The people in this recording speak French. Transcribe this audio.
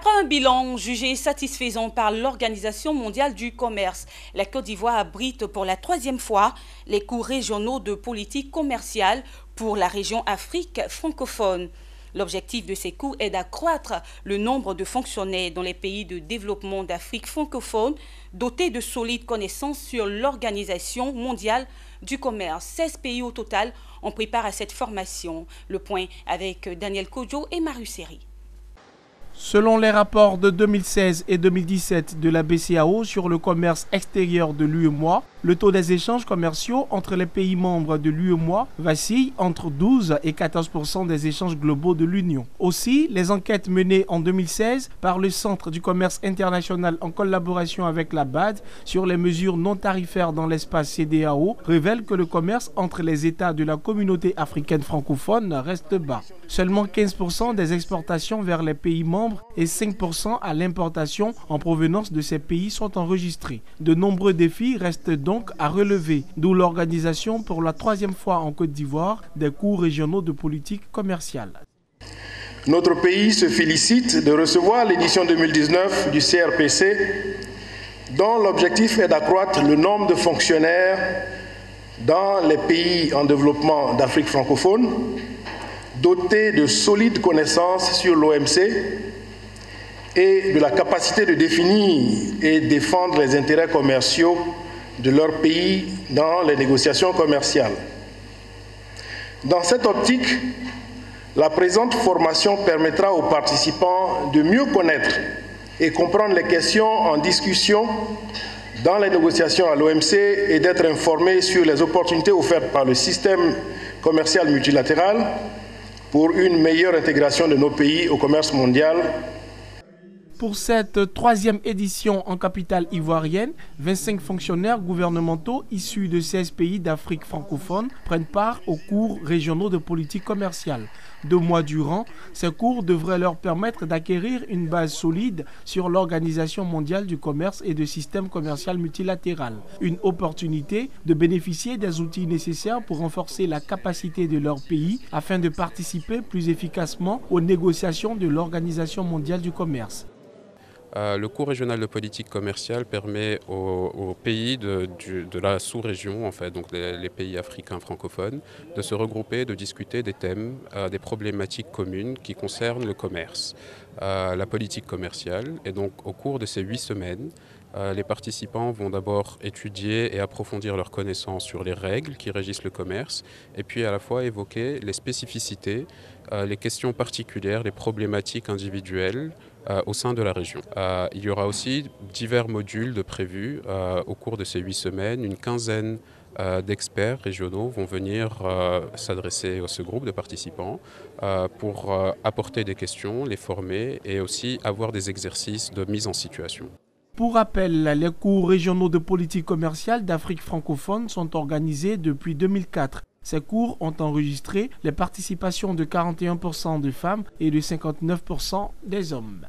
Après un bilan jugé satisfaisant par l'Organisation mondiale du commerce, la Côte d'Ivoire abrite pour la 3e fois les cours régionaux de politique commerciale pour la région Afrique francophone. L'objectif de ces cours est d'accroître le nombre de fonctionnaires dans les pays de développement d'Afrique francophone dotés de solides connaissances sur l'Organisation mondiale du commerce. 16 pays au total ont pris part à cette formation. Le point avec Daniel Kodjo et Marius Seri. Selon les rapports de 2016 et 2017 de la BCEAO sur le commerce extérieur de l'UEMOA, le taux des échanges commerciaux entre les pays membres de l'UEMOA vacille entre 12 et 14% des échanges globaux de l'Union. Aussi, les enquêtes menées en 2016 par le Centre du commerce international en collaboration avec la BAD sur les mesures non tarifaires dans l'espace CEDEAO révèlent que le commerce entre les États de la communauté africaine francophone reste bas. Seulement 15% des exportations vers les pays membres et 5% à l'importation en provenance de ces pays sont enregistrés. De nombreux défis restent donc à relever, d'où l'organisation pour la 3e fois en Côte d'Ivoire des cours régionaux de politique commerciale. Notre pays se félicite de recevoir l'édition 2019 du CRPC, dont l'objectif est d'accroître le nombre de fonctionnaires dans les pays en développement d'Afrique francophone, dotés de solides connaissances sur l'OMC et de la capacité de définir et défendre les intérêts commerciaux de leur pays dans les négociations commerciales. Dans cette optique, la présente formation permettra aux participants de mieux connaître et comprendre les questions en discussion dans les négociations à l'OMC et d'être informés sur les opportunités offertes par le système commercial multilatéral pour une meilleure intégration de nos pays au commerce mondial. Pour cette 3e édition en capitale ivoirienne, 25 fonctionnaires gouvernementaux issus de 16 pays d'Afrique francophone prennent part aux cours régionaux de politique commerciale. 2 mois durant, ces cours devraient leur permettre d'acquérir une base solide sur l'Organisation mondiale du commerce et de système commercial multilatéral. Une opportunité de bénéficier des outils nécessaires pour renforcer la capacité de leur pays afin de participer plus efficacement aux négociations de l'Organisation mondiale du commerce. Le cours régional de politique commerciale permet aux pays de la sous-région, en fait, donc les pays africains francophones, de se regrouper, de discuter des thèmes, des problématiques communes qui concernent le commerce, la politique commerciale. Et donc au cours de ces 8 semaines, les participants vont d'abord étudier et approfondir leurs connaissances sur les règles qui régissent le commerce et puis à la fois évoquer les spécificités, les questions particulières, les problématiques individuelles au sein de la région. Il y aura aussi divers modules de prévus au cours de ces 8 semaines. Une quinzaine d'experts régionaux vont venir s'adresser à ce groupe de participants pour apporter des questions, les former et aussi avoir des exercices de mise en situation. Pour rappel, les cours régionaux de politique commerciale d'Afrique francophone sont organisés depuis 2004. Ces cours ont enregistré les participations de 41% de femmes et de 59% des hommes.